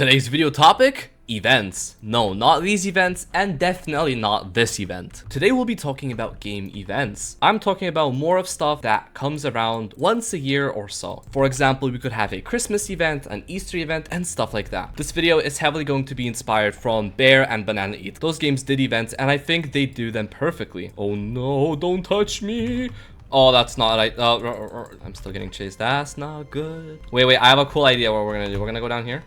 Today's video topic: events. No, not these events, and definitely not this event. Today we'll be talking about game events. I'm talking about more of stuff that comes around once a year or so. For example, we could have a Christmas event, an Easter event, and stuff like that. This video is heavily going to be inspired from Bear and Banana Eat. Those games did events, and I think they do them perfectly. Oh no, don't touch me. Oh, that's not right. I'm still getting chased. That's not good. Wait, I have a cool idea what we're gonna do. We're gonna go down here.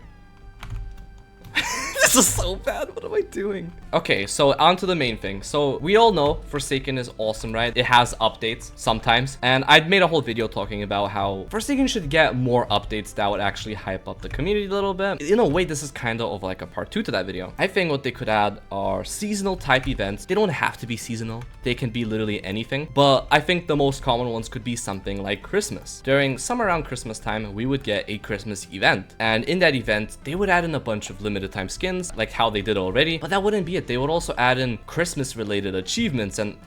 This is so bad. What am I doing? Okay, so on to the main thing. So we all know Forsaken is awesome, right? It has updates sometimes. And I'd made a whole video talking about how Forsaken should get more updates that would actually hype up the community a little bit. In a way, this is kind of like a part 2 to that video. I think what they could add are seasonal type events. They don't have to be seasonal. They can be literally anything. But I think the most common ones could be something like Christmas. During somewhere around Christmas time, we would get a Christmas event. And in that event, they would add in a bunch of limited time skins, like how they did already, but that wouldn't be it. They would also add in Christmas related achievements and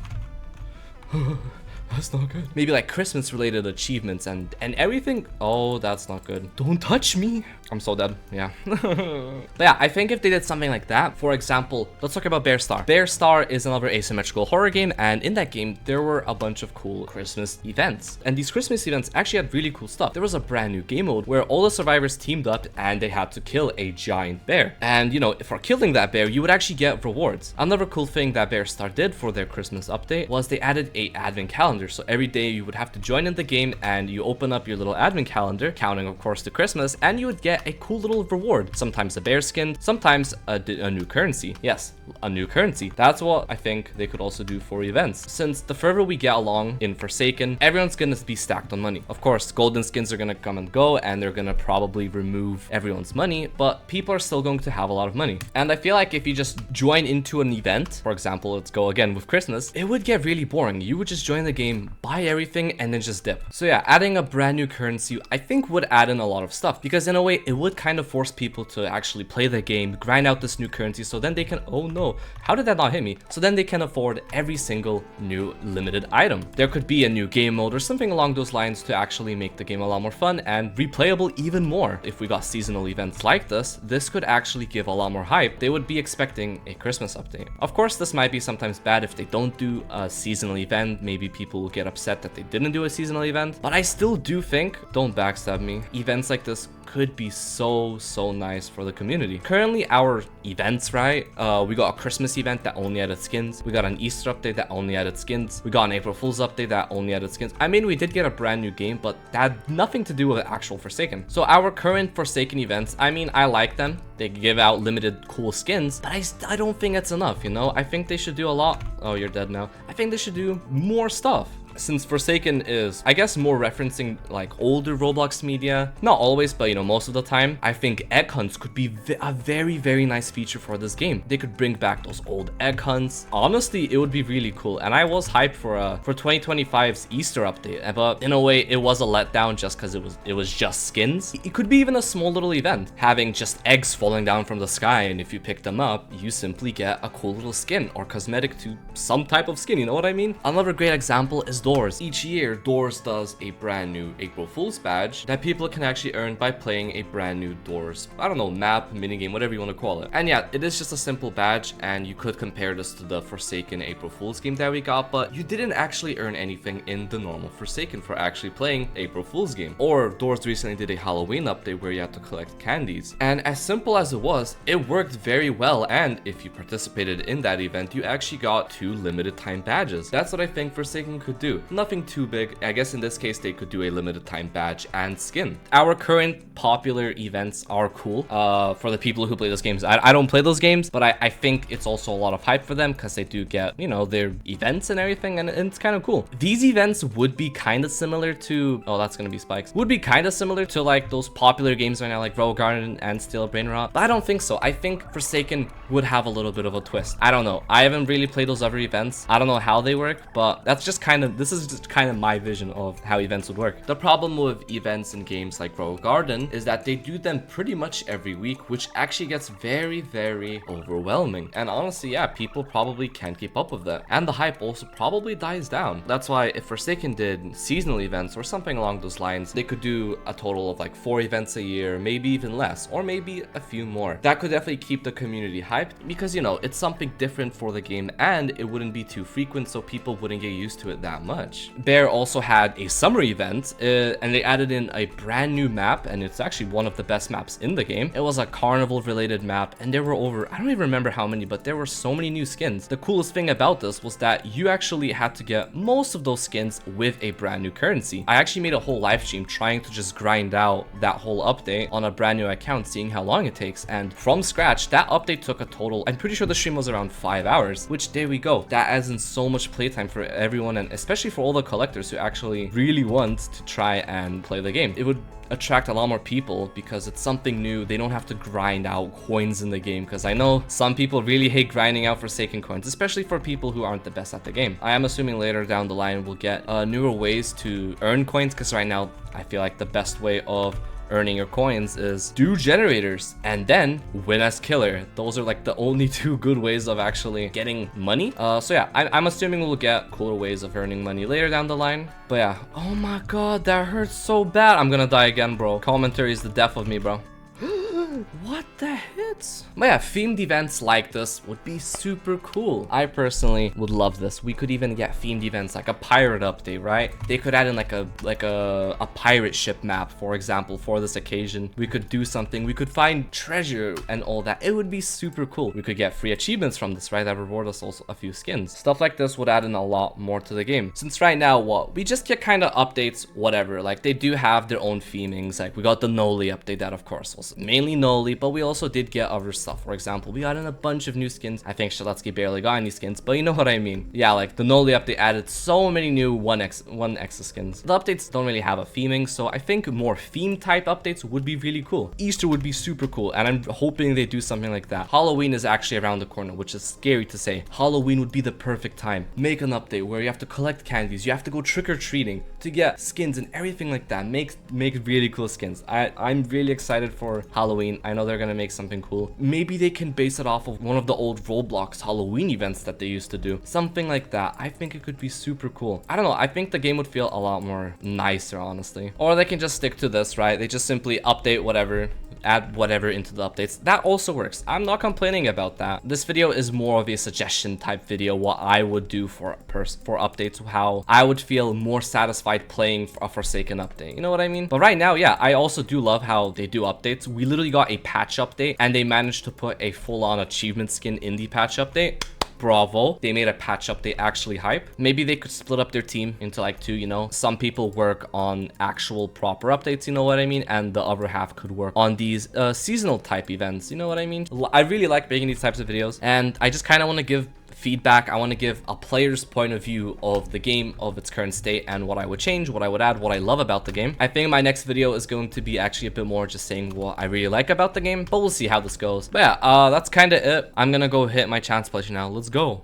that's not good. Maybe like Christmas related achievements and everything. Oh, that's not good. Don't touch me. I'm so dead. Yeah. But yeah, I think if they did something like that, for example, let's talk about Bear Star. Bear Star is another asymmetrical horror game, and in that game, there were a bunch of cool Christmas events. And these Christmas events actually had really cool stuff. There was a brand new game mode where all the survivors teamed up and they had to kill a giant bear. And you know, for killing that bear, you would actually get rewards. Another cool thing that Bear Star did for their Christmas update was they added a advent calendar. So every day you would have to join in the game and you open up your little advent calendar, counting of course to Christmas, and you would get a cool little reward. Sometimes a bear skin, sometimes a new currency. Yes, a new currency. That's what I think they could also do for events. Since the further we get along in Forsaken, everyone's gonna be stacked on money. Of course, golden skins are gonna come and go, and they're gonna probably remove everyone's money, but people are still going to have a lot of money. And I feel like if you just join into an event, for example, let's go again with Christmas, it would get really boring. You would just join the game, buy everything, and then just dip. So yeah, adding a brand new currency, I think would add in a lot of stuff, because in a way, it would kind of force people to actually play the game, grind out this new currency, so then they can, oh no, how did that not hit me? So then they can afford every single new limited item. There could be a new game mode or something along those lines to actually make the game a lot more fun and replayable even more. If we got seasonal events like this could actually give a lot more hype. They would be expecting a Christmas update. Of course, this might be sometimes bad if they don't do a seasonal event. Maybe people will get upset that they didn't do a seasonal event, but I still do think, don't backstab me, events like this could be so nice for the community. Currently, our events, right? We got a Christmas event that only added skins. We got an Easter update that only added skins. We got an April Fool's update that only added skins. I mean, we did get a brand new game, but that had nothing to do with actual Forsaken. So our current Forsaken events, I mean, I like them. They give out limited cool skins, but I don't think it's enough, you know? I think they should do a lot. Oh, you're dead now. I think they should do more stuff. Since Forsaken is, I guess, more referencing like older Roblox media, not always, but you know, most of the time, I think egg hunts could be a very nice feature for this game. They could bring back those old egg hunts. Honestly, it would be really cool, and I was hyped for 2025's Easter update, but in a way, it was a letdown just because it was just skins. It could be even a small little event, having just eggs falling down from the sky, and if you pick them up, you simply get a cool little skin or cosmetic to some type of skin. You know what I mean? Another great example is Doors. Each year, Doors does a brand new April Fool's badge that people can actually earn by playing a brand new Doors, I don't know, map, minigame, whatever you want to call it. And yeah, it is just a simple badge, and you could compare this to the Forsaken April Fool's game that we got, but you didn't actually earn anything in the normal Forsaken for actually playing April Fool's game. Or Doors recently did a Halloween update where you had to collect candies. And as simple as it was, it worked very well, and if you participated in that event, you actually got 2 limited time badges. That's what I think Forsaken could do. Nothing too big. I guess in this case, they could do a limited time badge and skin. Our current popular events are cool for the people who play those games. I don't play those games, but I think it's also a lot of hype for them because they do get, you know, their events and everything, and it's kind of cool. These events would be kind of similar to, oh, that's gonna be spikes, would be kind of similar to like those popular games right now, like Rogue Garden and Steel Brain Rot, but I don't think so. I think Forsaken would have a little bit of a twist. I don't know. I haven't really played those other events. I don't know how they work, but this is just kind of my vision of how events would work. The problem with events in games like Royal Garden is that they do them pretty much every week, which actually gets very, very overwhelming. And honestly, yeah, people probably can't keep up with that. And the hype also probably dies down. That's why if Forsaken did seasonal events or something along those lines, they could do a total of like 4 events a year, maybe even less, or maybe a few more. That could definitely keep the community hyped because, you know, it's something different for the game and it wouldn't be too frequent, so people wouldn't get used to it that much. Bear also had a summer event and they added in a brand new map, and it's actually one of the best maps in the game. It was a carnival related map and there were over, I don't even remember how many, but there were so many new skins. The coolest thing about this was that you actually had to get most of those skins with a brand new currency. I actually made a whole live stream trying to just grind out that whole update on a brand new account, seeing how long it takes, and from scratch that update took a total, I'm pretty sure the stream was around 5 hours, which there we go. That adds in so much playtime for everyone, and especially for all the collectors who actually really want to try and play the game. It would attract a lot more people because it's something new. They don't have to grind out coins in the game, because I know some people really hate grinding out Forsaken coins, especially for people who aren't the best at the game. I am assuming later down the line we'll get newer ways to earn coins, because right now I feel like the best way of earning your coins is do generators and then win as killer. Those are like the only 2 good ways of actually getting money. So yeah, I'm assuming we'll get cooler ways of earning money later down the line. But yeah, oh my god, that hurts so bad. I'm gonna die again, bro. Commentary is the death of me, bro. What the hits? But yeah, themed events like this would be super cool. I personally would love this. We could even get themed events like a pirate update, right? They could add in like a pirate ship map, for example, for this occasion. We could do something. We could find treasure and all that. It would be super cool. We could get free achievements from this, right? That reward us also a few skins. Stuff like this would add in a lot more to the game. Since right now, what? We just get kind of updates, whatever. Like they do have their own themings. Like we got the Noli update that of course was mainly Noli, but we also did get other stuff. For example, we got in a bunch of new skins. I think Shaletsky barely got any skins, but you know what I mean. Yeah, like the Noli update added so many new 1x skins. The updates don't really have a theming, so I think more theme type updates would be really cool. Easter would be super cool, and I'm hoping they do something like that. Halloween is actually around the corner, which is scary to say. Halloween would be the perfect time. Make an update where you have to collect candies, you have to go trick-or-treating to get skins and everything like that. Make really cool skins. I'm really excited for Halloween. I know they're gonna make something cool. Maybe they can base it off of one of the old Roblox Halloween events that they used to do. Something like that. I think it could be super cool. I don't know. I think the game would feel a lot more nicer, honestly. Or they can just stick to this, right? They just simply update whatever, add whatever into the updates. That also works. I'm not complaining about that. This video is more of a suggestion type video, what I would do for updates, how I would feel more satisfied playing for a Forsaken update. You know what I mean? But right now, yeah, I also do love how they do updates. We literally got a patch update and they managed to put a full-on achievement skin in the patch update. Bravo. They made a patch update actually hype. Maybe they could split up their team into like 2, you know. Some people work on actual proper updates, you know what I mean? And the other half could work on these seasonal type events, you know what I mean? I really like making these types of videos, and I just kind of want to give feedback. I want to give a player's point of view of the game, of its current state, and what I would change, what I would add, what I love about the game. I think my next video is going to be actually a bit more just saying what I really like about the game, but we'll see how this goes. But yeah, that's kind of it. I'm gonna go hit my chance pledge now. Let's go.